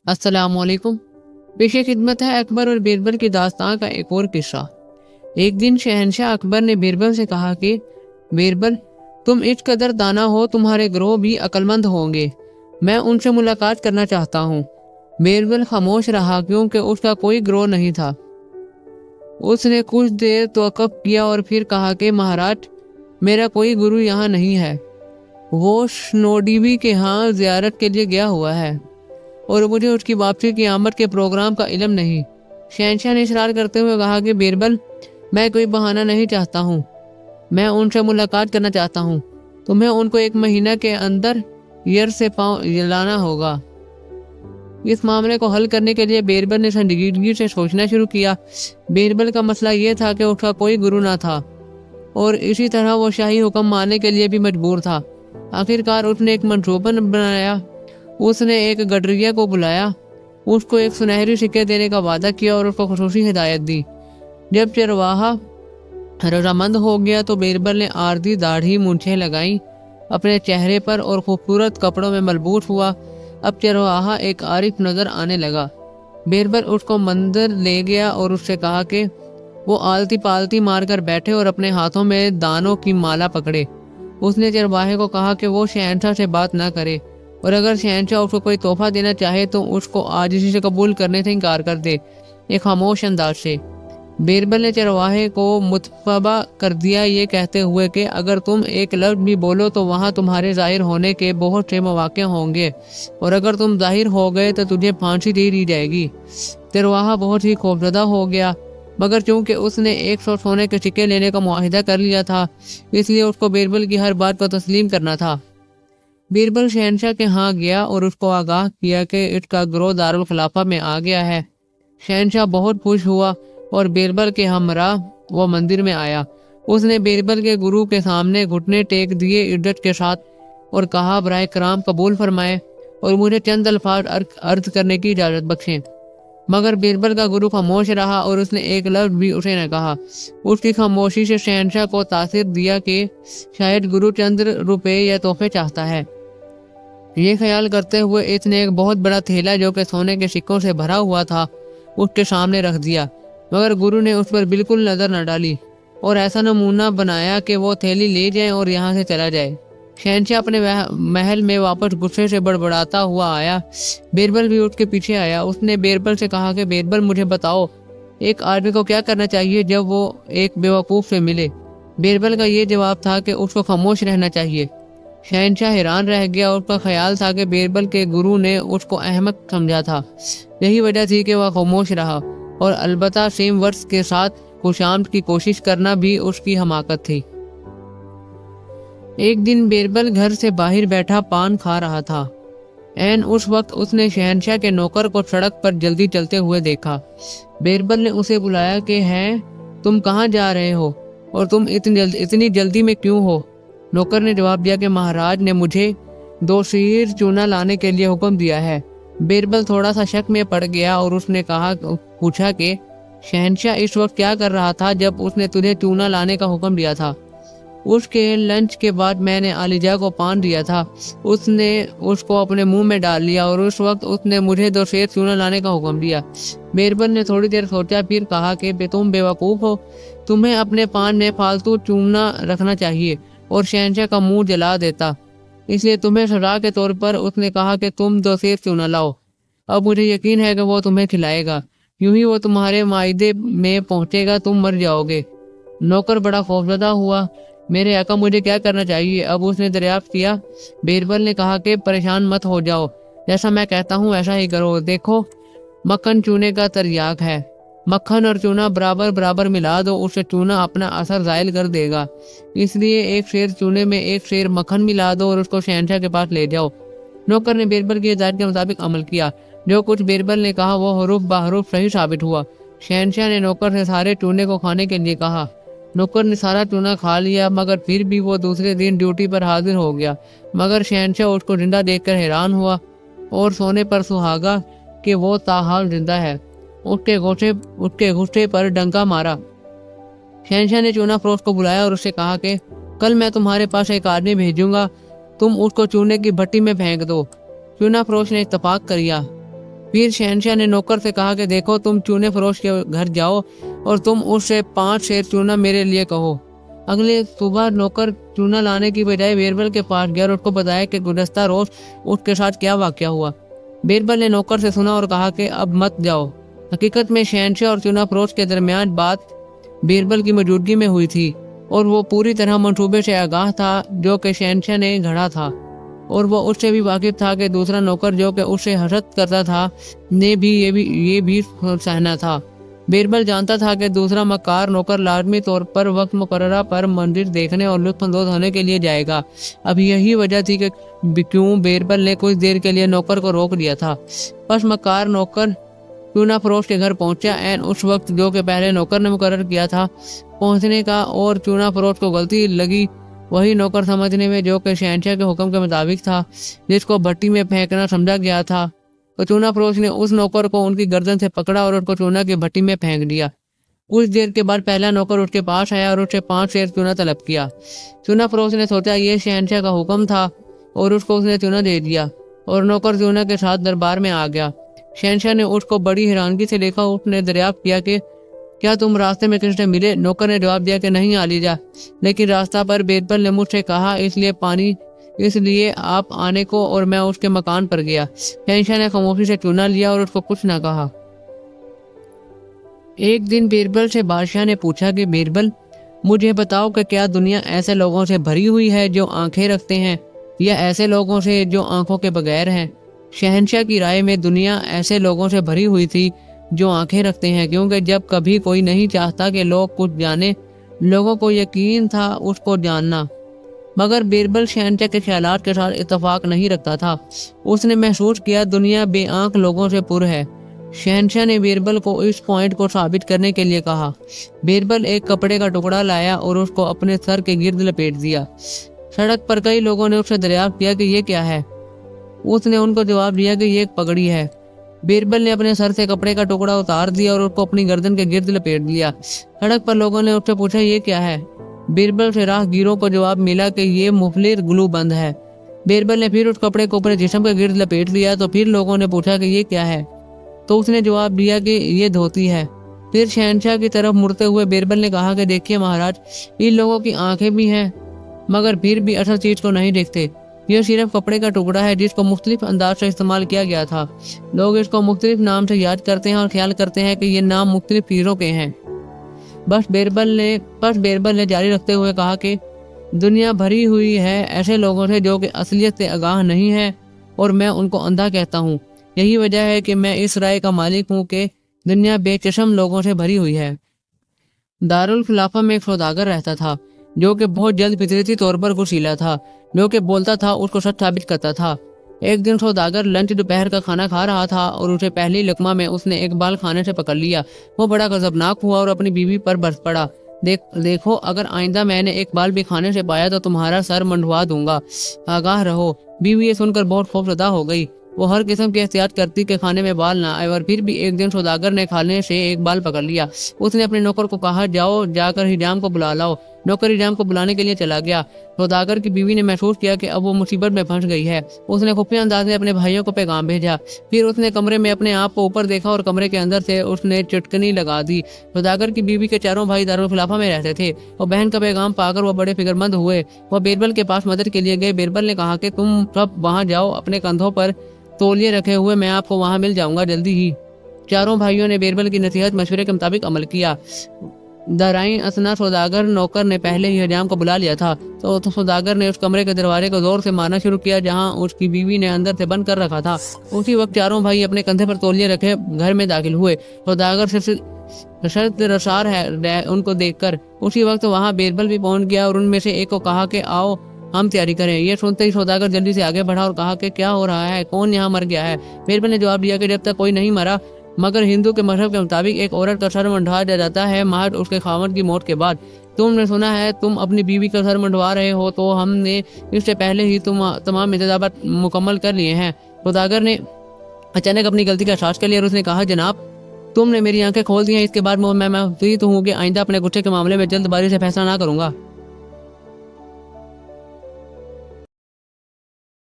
अस्सलाम वालेकुम। पेशे खिदमत है अकबर और बीरबल की दास्तान का एक और किस्सा। एक दिन शहनशाह अकबर ने बीरबल से कहा कि बीरबल, तुम इस कदर दाना हो, तुम्हारे ग्रोह भी अक्लमंद होंगे। मैं उनसे मुलाकात करना चाहता हूँ। बीरबल खामोश रहा क्योंकि उसका कोई ग्रोह नहीं था। उसने कुछ देर तवक्कुफ किया और फिर कहा कि महाराज, मेरा कोई गुरु यहाँ नहीं है। वो स्नोडीबी के यहाँ जियारत के लिए गया हुआ है और मुझे उसकी वापसी की आमद के प्रोग्राम का इल्म नहीं। शहनशाह ने इशरार करते हुए कहा कि बीरबल, मैं कोई बहाना नहीं चाहता हूँ, मैं उनसे मुलाकात करना चाहता हूँ। तुम्हें उनको 1 महीना के अंदर यर से पाँव लाना होगा। इस मामले को हल करने के लिए बीरबल ने संजीदगी से सोचना शुरू किया। बीरबल का मसला ये था कि उसका कोई गुरु ना था और इसी तरह वो शाही हुक्म मानने के लिए भी मजबूर था। आखिरकार उसने एक मंसूबा बनाया। उसने एक गडरिया को बुलाया, उसको एक सुनहरी सिक्के देने का वादा किया और उसको खुसूसी हिदायत दी। जब चरवाहा रजामंद हो गया तो बीरबल ने आरदी दाढ़ी मूंछें लगाई अपने चेहरे पर और खूबसूरत कपड़ों में मलबूस हुआ। अब चरवाहा एक आरिफ नजर आने लगा। बीरबल उसको मंदिर ले गया और उससे कहा कि वो आलती पालती मारकर बैठे और अपने हाथों में दानों की माला पकड़े। उसने चरवाहे को कहा कि वो शहनशाह से बात ना करे और अगर शहनशाह उसको कोई तोहफा देना चाहे तो उसको आजिज़ी से कबूल करने से इनकार कर दे, एक खामोश अंदाज से। बीरबल ने चरवाहे को मुतफबा कर दिया, ये कहते हुए कि अगर तुम एक लफ्ज़ भी बोलो तो वहाँ तुम्हारे जाहिर होने के बहुत से मौके होंगे और अगर तुम जाहिर हो गए तो तुझे फांसी दे दी जाएगी। चरवाहा बहुत ही खौफजदा हो गया, मगर चूंकि उसने 100 सोने के सिक्के लेने का मुआहिदा कर लिया था, इसलिए उसको बीरबल की हर बात को तस्लीम करना था। बीरबल शहनशाह के यहाँ गया और उसको आगाह किया कि इसका ग्रोह दारुल खिलाफा में आ गया है। शहनशाह बहुत खुश हुआ और बीरबल के हमरा वो मंदिर में आया। उसने बीरबल के गुरु के सामने घुटने टेक दिए इज्जत के साथ और कहा, बराए कराम कबूल फरमाए और मुझे चंद अल्फाज अर्ज करने की इजाज़त बख्शें। मगर बीरबल का गुरु खामोश रहा और उसने एक लफ्ज़ भी उसे न कहा। उसकी खामोशी से शहनशाह को तासीर दिया कि शायद गुरु चंद रुपए या तोहफे चाहता है। ये ख्याल करते हुए इसने एक बहुत बड़ा थैला जो कि सोने के सिक्कों से भरा हुआ था उसके सामने रख दिया, मगर गुरु ने उस पर बिल्कुल नज़र न डाली और ऐसा नमूना बनाया कि वो थैली ले जाए और यहाँ से चला जाए। शहनशाह अपने महल में वापस गुस्से से बड़बड़ाता हुआ आया। बीरबल भी उसके पीछे आया। उसने बीरबल से कहा कि बीरबल, मुझे बताओ, एक आदमी को क्या करना चाहिए जब वो एक बेवकूफ़ से मिले। बीरबल का ये जवाब था कि उसको खामोश रहना चाहिए। शहनशाह हैरान रह गया। उसका ख्याल था कि बीरबल के गुरु ने उसको अहमक समझा था। यही वजह थी कि वह खामोश रहा और अलबत्ता सेम वर्ड्स के साथ खुशामद की कोशिश करना भी उसकी हमाकत थी। एक दिन बीरबल घर से बाहर बैठा पान खा रहा था। ऐन उस वक्त उसने शहनशाह के नौकर को सड़क पर जल्दी चलते हुए देखा। बीरबल ने उसे बुलाया कि हैं, तुम कहाँ जा रहे हो और तुम इतनी जल्दी में क्यों हो? नौकर ने जवाब दिया कि महाराज ने मुझे 2 शीर चूना लाने के लिए हुक्म दिया है। बीरबल थोड़ा सा शक में पड़ गया और उसने पूछा कि शहनशाह इस वक्त क्या कर रहा था जब उसने तुझे चूना लाने का हुक्म दिया था? उसके लंच के बाद मैंने आलिजा को पान दिया था, उसने उसको अपने मुंह में डाल लिया और उस वक्त उसने मुझे 2 सेर चूना लाने का हुक्म दिया। बीरबल ने थोड़ी देर सोचा, फिर कहा कि तुम बेवकूफ़ हो, तुम्हें अपने पान में फालतू चूना रखना चाहिए और शहनशाह का मुंह जला देता, इसलिए तुम्हें सजा के तौर पर उसने कहा कि तुम 2 सेर चूना लाओ। अब मुझे यकीन है कि वो तुम्हें खिलाएगा, यूं ही वो तुम्हारे मायदे में पहुंचेगा, तुम मर जाओगे। नौकर बड़ा खौफजदा हुआ। मेरे आका, मुझे क्या करना चाहिए? अब उसने दरियाफ्त किया। बीरबल ने कहा कि परेशान मत हो जाओ, जैसा मैं कहता हूँ वैसा ही करो। देखो, मक्खन चूने का तरियाक है, मक्खन और चूना बराबर बराबर मिला दो, उससे चूना अपना असर ज़ायल कर देगा। इसलिए 1 सेर चूने में 1 सेर मक्खन मिला दो और उसको शहनशाह के पास ले जाओ। नौकर ने बीरबल की हिदायत के मुताबिक अमल किया। जो कुछ बीरबल ने कहा वो हरूफ बहरूफ सही साबित हुआ। शहनशाह ने नौकर से सारे चूने को खाने के लिए कहा। नौकर ने सारा चूना खा लिया, मगर फिर भी वो दूसरे दिन ड्यूटी पर हाजिर हो गया। मगर शहनशाह उसको जिंदा देखकर हैरान हुआ और सोने पर सुहागा कि वो ताहाल जिंदा है। उसके गुस्से पर डंका मारा। शहनशाह ने चूना फरोश को बुलाया और उससे कहा कि कल मैं तुम्हारे पास एक आदमी भेजूंगा, तुम उसको चूने की भट्टी में फेंक दो। चूना फरोश ने इत्तफाक किया फिर शहनशाह ने नौकर से कहा कि देखो, तुम चूने फरोश के घर जाओ और तुम उससे 5 सेर चूना मेरे लिए कहो। अगले सुबह नौकर चूना लाने की बजाय बीरबल के पास गया और उसको बताया कि गुज़श्ता रोज उसके साथ क्या वाक़या हुआ। बीरबल ने नौकर से सुना और कहा कि अब मत जाओ। हकीकत में शहनशाह और चूना फरोश के दरमियान बात बीरबल की मौजूदगी में हुई थी और वो पूरी तरह मंसूबे से आगाह था जो कि शहनशाह ने घड़ा था, और वो उससे भी वाकिफ था कि दूसरा नौकर जो कि उससे हसद करता था ने भी ये भी सहना था। बीरबल जानता था कि दूसरा मक्कार नौकर लाजमी तौर पर वक्त मुकर्ररा पर मंदिर देखने और लुत्फ़अंदोज़ होने के लिए जाएगा। अब यही वजह थी कि क्यों बीरबल ने कुछ देर के लिए नौकर को रोक दिया था। बस मक्कार नौकर चूना फरोश के घर पहुंचा ऐन उस वक्त जो कि पहले नौकर ने मुकर्रर किया था पहुंचने का, और चूना फरोश को गलती लगी वही नौकर समझने में जो कि शहनशाह के हुक्म के मुताबिक था, जिसको भट्टी में फेंकना समझा गया था। तो चूना फरोश ने उस नौकर को उनकी गर्दन से पकड़ा और उसको चूना की भट्टी में फेंक दिया। कुछ देर के बाद पहला नौकर उसके पास आया और उससे 5 सेर चूना तलब किया। चूना फरोश ने सोचा ये शहनशाह का हुक्म था और उसको उसने चूना दे दिया, और नौकर चूना के साथ दरबार में आ गया। शहनशाह ने उसको बड़ी हैरानगी से देखा। उसने दरियाफ्त किया कि क्या तुम रास्ते में किसी से मिले? नौकर ने जवाब दिया कि नहीं आलीजा, लेकिन रास्ता पर बीरबल ने मुझसे कहा इसलिए आप आने को, और मैं उसके मकान पर गया। शहनशाह ने खामोशी से चूना लिया और उसको कुछ ना कहा। एक दिन बीरबल से बादशाह ने पूछा कि बीरबल, मुझे बताओ कि क्या दुनिया ऐसे लोगों से भरी हुई है जो आंखें रखते हैं, या ऐसे लोगों से जो आंखों के बगैर हैं? शहनशाह की राय में दुनिया ऐसे लोगों से भरी हुई थी जो आंखें रखते हैं, क्योंकि जब कभी कोई नहीं चाहता कि लोग कुछ जाने, लोगों को यकीन था उसको जानना। मगर बीरबल शहनशाह के ख्यालात के साथ इत्तेफाक नहीं रखता था। उसने महसूस किया दुनिया बेआंख लोगों से पुर है। शहनशाह ने बीरबल को इस पॉइंट को साबित करने के लिए कहा। बीरबल एक कपड़े का टुकड़ा लाया और उसको अपने सर के गिर्द लपेट दिया। सड़क पर कई लोगों ने उससे दरियाफ्त किया कि ये क्या है। उसने उनको जवाब दिया कि ये एक पगड़ी है। बीरबल ने अपने सर से कपड़े का टुकड़ा उतार दिया और उसको अपनी गर्दन के गिर्द लपेट दिया। सड़क पर लोगों ने उससे पूछा ये क्या है। बीरबल से राहगीरों को जवाब मिला कि ये मुफलिर ग्लू बंद है। बीरबल ने फिर उस कपड़े को अपने जिस्म के गिर्द लपेट लिया तो फिर लोगों ने पूछा कि ये क्या है, तो उसने जवाब दिया कि ये धोती है। फिर शहनशाह की तरफ मुड़ते हुए बीरबल ने कहा कि देखिए महाराज, इन लोगों की आंखें भी हैं मगर फिर भी असल चीज को नहीं देखते। यह सिर्फ कपड़े का टुकड़ा है जिसको मुख्तलिफ अंदाज से इस्तेमाल किया गया था। लोग इसको मुख्तलिफ नाम से याद करते हैं और ख्याल करते हैं कि ये नाम मुख्तलिफ चीज़ों के हैं। बस बीरबल ने जारी रखते हुए कहा कि दुनिया भरी हुई है ऐसे लोगों से जो कि असलियत से आगाह नहीं है, और मैं उनको अंधा कहता हूँ। यही वजह है कि मैं इस राय का मालिक हूँ कि दुनिया बेचशम लोगों से भरी हुई है। दारुल खिलाफा में एक सौदागर रहता था जो कि बहुत जल्द फितरती तौर पर गुस्सीला था। जो कि बोलता था उसको सच साबित करता था। एक दिन सौदागर लंच दोपहर का खाना खा रहा था और उसे पहली लकमा में उसने एक बाल खाने से पकड़ लिया। वो बड़ा गजबनाक हुआ और अपनी बीवी पर बरस पड़ा। देखो अगर आइंदा मैंने एक बाल भी खाने से पाया तो तुम्हारा सर मंडवा दूंगा, आगाह रहो। बीवी ये सुनकर बहुत खौफजदा हो गई। वो हर किस्म की एहतियात करती कि खाने में बाल ना आए, और फिर भी एक दिन सौदागर ने खाने से एक बाल पकड़ लिया। उसने अपने नौकर को कहा जाओ जाकर हिजाम को बुला लाओ। नौकर हिजाम को बुलाने के लिए चला गया। सौदागर की बीवी ने महसूस किया कि अब वो मुसीबत में फंस गई है। उसने खुफिया अंदाज में अपने भाइयों को पैगाम भेजा। फिर उसने कमरे में अपने आप को ऊपर देखा और कमरे के अंदर से उसने चुटकनी लगा दी। सौदागर की बीवी के चारों भाई दारुल खिलाफा में रहते थे और बहन का पैगाम पाकर वो बड़े फिक्रमंद हुए। वह बीरबल के पास मदद के लिए गए। बीरबल ने कहा कि तुम सब वहाँ जाओ, अपने कंधों पर तौलिए रखे हुए, मैं आपको वहाँ मिल जाऊंगा जल्दी ही। चारों भाइयों ने बीरबल की नसीहत मशवरे के मुताबिक अमल किया। दराइन असना सौदागर नौकर ने पहले ही हजाम को बुला लिया था तो सौदागर ने उस कमरे के दरवाजे को जोर से मारना शुरू किया जहां उसकी बीवी ने अंदर से बंद कर रखा था। उसी वक्त चारों भाई अपने कंधे पर तौलिए रखे घर में दाखिल हुए। सौदागर सिर्फ रसार है उनको देखकर। उसी वक्त वहां बीरबल भी पहुंच गया और उनमें से एक को कहा कि आओ हम तैयारी करें। ये सुनते ही सौदागर जल्दी से आगे बढ़ा और कहा कि क्या हो रहा है, कौन यहाँ मर गया है। बीरबल ने जवाब दिया कि जब तक कोई नहीं मरा, मगर हिंदू के मजहब के मुताबिक एक औरत का सर मंडवा दिया जाता है महज उसके खावंद की मौत के बाद। तुमने सुना है तुम अपनी बीवी का सर मंडवा रहे हो, तो हमने इससे पहले ही तमाम इंतजामात मुकम्मल कर लिए हैं। सौदागर ने अचानक अपनी गलती का एहसास कर लिया और उसने कहा जनाब तुमने मेरी आंखें खोल दी हैं। इसके बाद मैं तो हूँ कि आइंदा अपने गुस्से के मामले में जल्दबाजी से फैसला ना करूँगा।